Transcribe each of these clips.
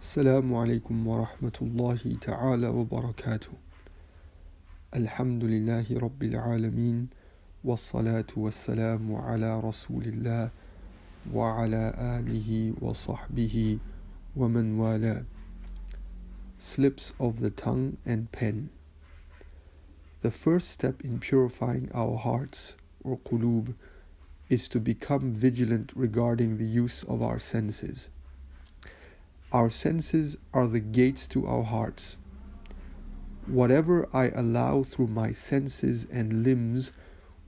السلام عليكم ورحمة الله تعالى وبركاته. الحمد لله رب العالمين، والصلاة والسلام على رسول الله وعلى آله وصحبه ومن والاه. Slips of the tongue and pen. The first step in purifying our hearts, or qulub, is to become vigilant regarding the use of our senses. Our senses are the gates to our hearts. Whatever I allow through my senses and limbs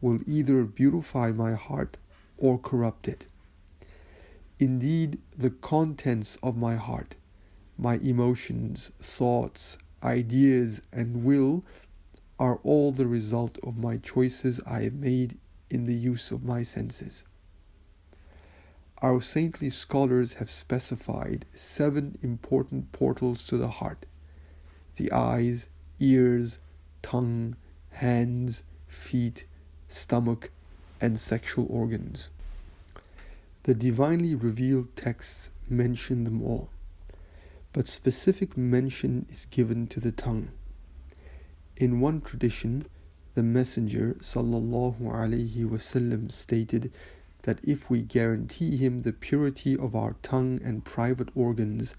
will either beautify my heart or corrupt it. Indeed, the contents of my heart, my emotions, thoughts, ideas, and will are all the result of my choices I have made in the use of my senses. Our saintly scholars have specified 7 important portals to the heart: the eyes, ears, tongue, hands, feet, stomach, and sexual organs. The divinely revealed texts mention them all, but specific mention is given to the tongue. In one tradition, the Messenger ﷺ stated that if we guarantee him the purity of our tongue and private organs,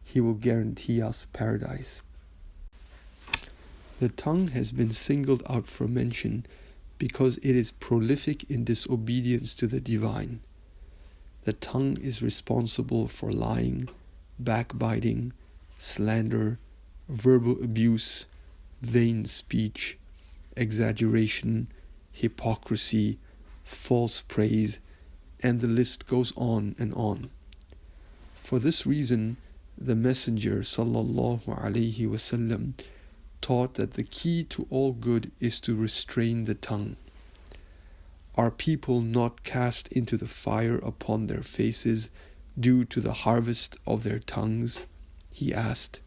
he will guarantee us paradise. The tongue has been singled out for mention because it is prolific in disobedience to the divine. The tongue is responsible for lying, backbiting, slander, verbal abuse, vain speech, exaggeration, hypocrisy, false praise, and the list goes on and on. For this reason, the Messenger ﷺ taught that the key to all good is to restrain the tongue. Are people not cast into the fire upon their faces due to the harvest of their tongues? He asked.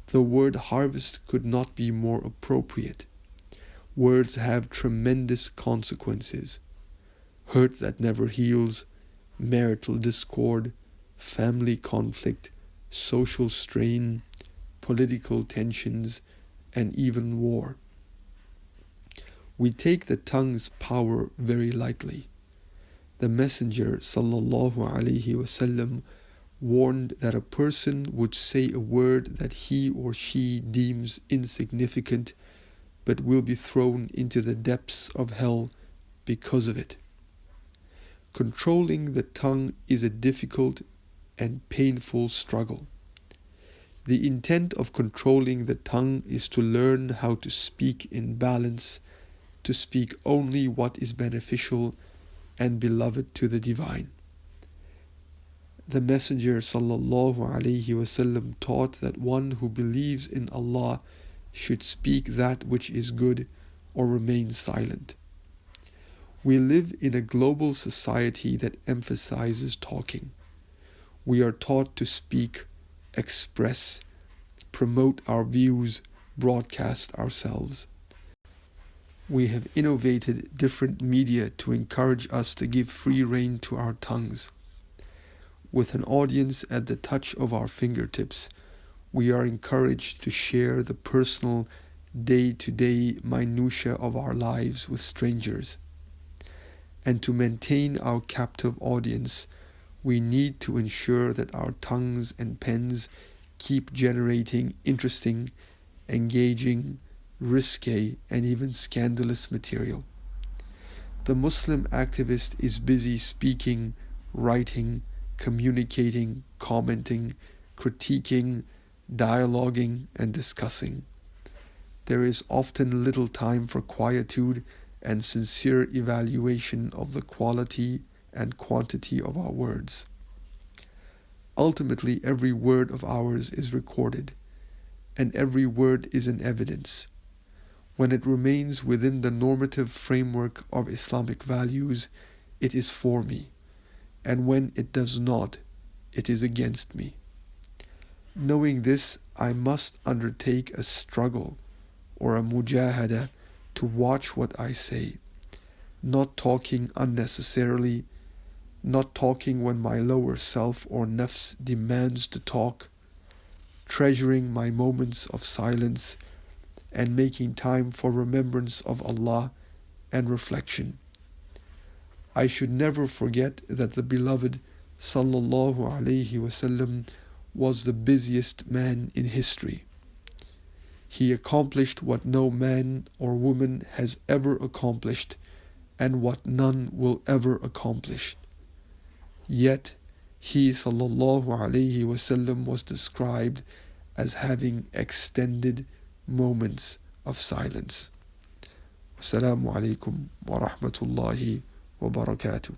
The word harvest could not be more appropriate. Words have tremendous consequences: hurt that never heals, marital discord, family conflict, social strain, political tensions, and even war. We take the tongue's power very lightly. The Messenger ﷺ warned that a person would say a word that he or she deems insignificant, but will be thrown into the depths of hell because of it. Controlling the tongue is a difficult and painful struggle. The intent of controlling the tongue is to learn how to speak in balance, to speak only what is beneficial and beloved to the divine. The Messenger ﷺ taught that one who believes in Allah should speak that which is good or remain silent. We live in a global society that emphasizes talking. We are taught to speak, express, promote our views, broadcast ourselves. We have innovated different media to encourage us to give free rein to our tongues. With an audience at the touch of our fingertips, we are encouraged to share the personal, day-to-day minutiae of our lives with strangers. And to maintain our captive audience, we need to ensure that our tongues and pens keep generating interesting, engaging, risque, and even scandalous material. The Muslim activist is busy speaking, writing, communicating, commenting, critiquing, dialoguing, and discussing. There is often little time for quietude and sincere evaluation of the quality and quantity of our words. Ultimately, every word of ours is recorded, and every word is an evidence. When it remains within the normative framework of Islamic values, it is for me, and when it does not, it is against me. Knowing this, I must undertake a struggle or a mujahada to watch what I say, not talking unnecessarily, not talking when my lower self or nafs demands to talk, treasuring my moments of silence, and making time for remembrance of Allah and reflection. I should never forget that the beloved sallallahu alaihi wasallam was the busiest man in history. He accomplished what no man or woman has ever accomplished and what none will ever accomplish. Yet, he sallallahu alaihi wasallam was described as having extended moments of silence. Assalamu alaikum wa rahmatullahi wa barakatuh.